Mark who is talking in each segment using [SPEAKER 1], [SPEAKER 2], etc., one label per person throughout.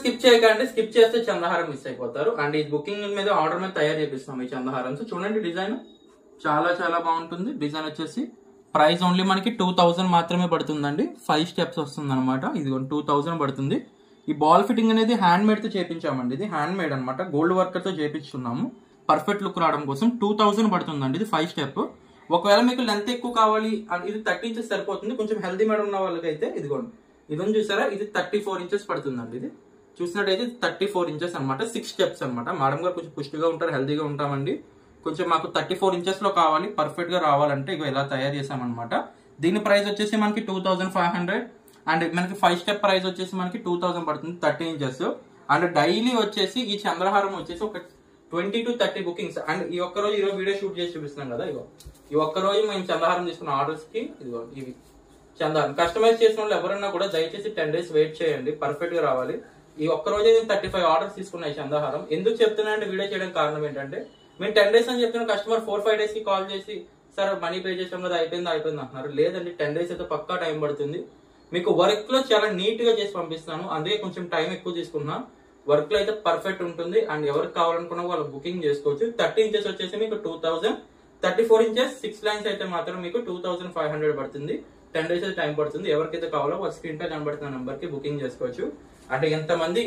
[SPEAKER 1] Skip చేయకండి, skip చేస్తే చంద్రహారం miss అయిపోతారు. అండ్ ఈ బుకింగ్ మీద ఆర్డర్ మీద తయారు చేపిస్తాం ఈ చంద్రహారం. సో చూడండి డిజైన్ చాలా చాలా బాగుంటుంది. డిజైన్ వచ్చేసి ప్రైస్ ఓన్లీ మనకి 2000 మాత్రమే పడుతుందండి. 5 స్టెప్స్ వస్తుంది అనమాట. ఇది 2000 పడుతుంది. ఈ బాల్ ఫిట్టింగ్ అనేది హ్యాండ్ మేడ్ తో చేపించామండి. ఇది హ్యాండ్ మేడ్ అనమాట, గోల్డ్ వర్కర్ తో చేపించుకున్నాము. పర్ఫెక్ట్ లుక్ రావడం కోసం 2000 పడుతుందండి. ఇది 5 స్టెప్. ఒకవేళ మీకు లెంత్ ఎక్కువ కావాలి, ఇది 30 ఇంచెస్ సరిపోతుంది. కొంచెం హెల్దీ మేడం ఉన్న వాళ్ళకి అయితే ఇదిగోండి, ఇదని చూసారా, ఇది 34 ఇంచెస్ పడుతుందండి. ఇది చూసినట్టయితే 34 ఇంచెస్ అనమాట. 6 స్టెప్స్ అనమాట. మేడం గారు కొంచెం పుష్టిగా ఉంటారు, హెల్దీగా ఉంటామండి. కొంచెం మాకు 34 ఇంచెస్ లో కావాలి, పర్ఫెక్ట్ గా రావాలంటే ఇక ఇలా తయారు చేసామన్నమాట. దీని ప్రైస్ వచ్చేసి మనకి 2500. అండ్ మనకి 5 స్టెప్ ప్రైస్ వచ్చేసి మనకి 2000 పడుతుంది, 30 ఇంచెస్. అండ్ డైలీ వచ్చేసి ఈ చంద్రహారం వచ్చేసి ఒక 20 to 30 బుకింగ్స్. అండ్ ఈ ఒక్క రోజు ఈరోజు వీడియో షూట్ చేసి చూపిస్తున్నాం కదా, ఇగో ఈ ఒక్క రోజు మేము చంద్రహారం తీసుకున్న ఆర్డర్స్ కి ఇదిగో ఇవి చంద్రహారం కస్టమైజ్ చేసిన వాళ్ళు ఎవరన్నా కూడా దయచేసి 10 days వెయిట్ చేయండి, పర్ఫెక్ట్ గా రావాలి. ఈ ఒక్క రోజే నేను 35 ఆర్డర్స్ తీసుకున్నాయి చంద్రహారం. ఎందుకు చెప్తున్నానంటే వీడియో చేయడానికి కారణం ఏంటంటే, మేము 10 days అని చెప్తున్న కస్టమర్ 4-5 days కి కాల్ చేసి సార్ మనీ పే చేసాం కదా అయిపోయింది అంటున్నారు. లేదండి, 10 days అయితే పక్కా టైం పడుతుంది. మీకు వర్క్ లో చాలా నీట్ గా చేసి పంపిస్తాను, అందుకే కొంచెం టైం ఎక్కువ తీసుకున్నా. వర్క్ లో అయితే పర్ఫెక్ట్ ఉంటుంది. అండ్ ఎవరికి కావాలనుకున్నా వాళ్ళు బుకింగ్ చేసుకోవచ్చు. 30 ఇంచెస్ వచ్చేసి మీకు 2000, 34 ఇంచెస్ 6 లైన్స్ అయితే మాత్రం మీకు 2500 పడుతుంది. 10 days అయితే టైం పడుతుంది. ఎవరికైతే కావాలో వాళ్ళ స్క్రీన్ పై కనబడుతున్న నంబర్ కి బుకింగ్ చేసుకోవచ్చు. అంటే ఎంతమంది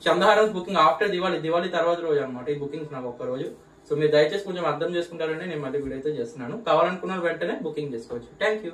[SPEAKER 1] చంద్రహారం బుకింగ్ ఆఫ్టర్ దివాళీ తర్వాత రోజు అనమాట ఈ బుకింగ్స్ నాకు ఒక్క రోజు. సో మీరు దయచేసి కొంచెం అర్థం చేసుకుంటారని నేను మళ్ళీ వీడియో అయితే చేస్తున్నాను. కావాలనుకున్న వెంటనే బుకింగ్ చేసుకోవచ్చు. Thank you.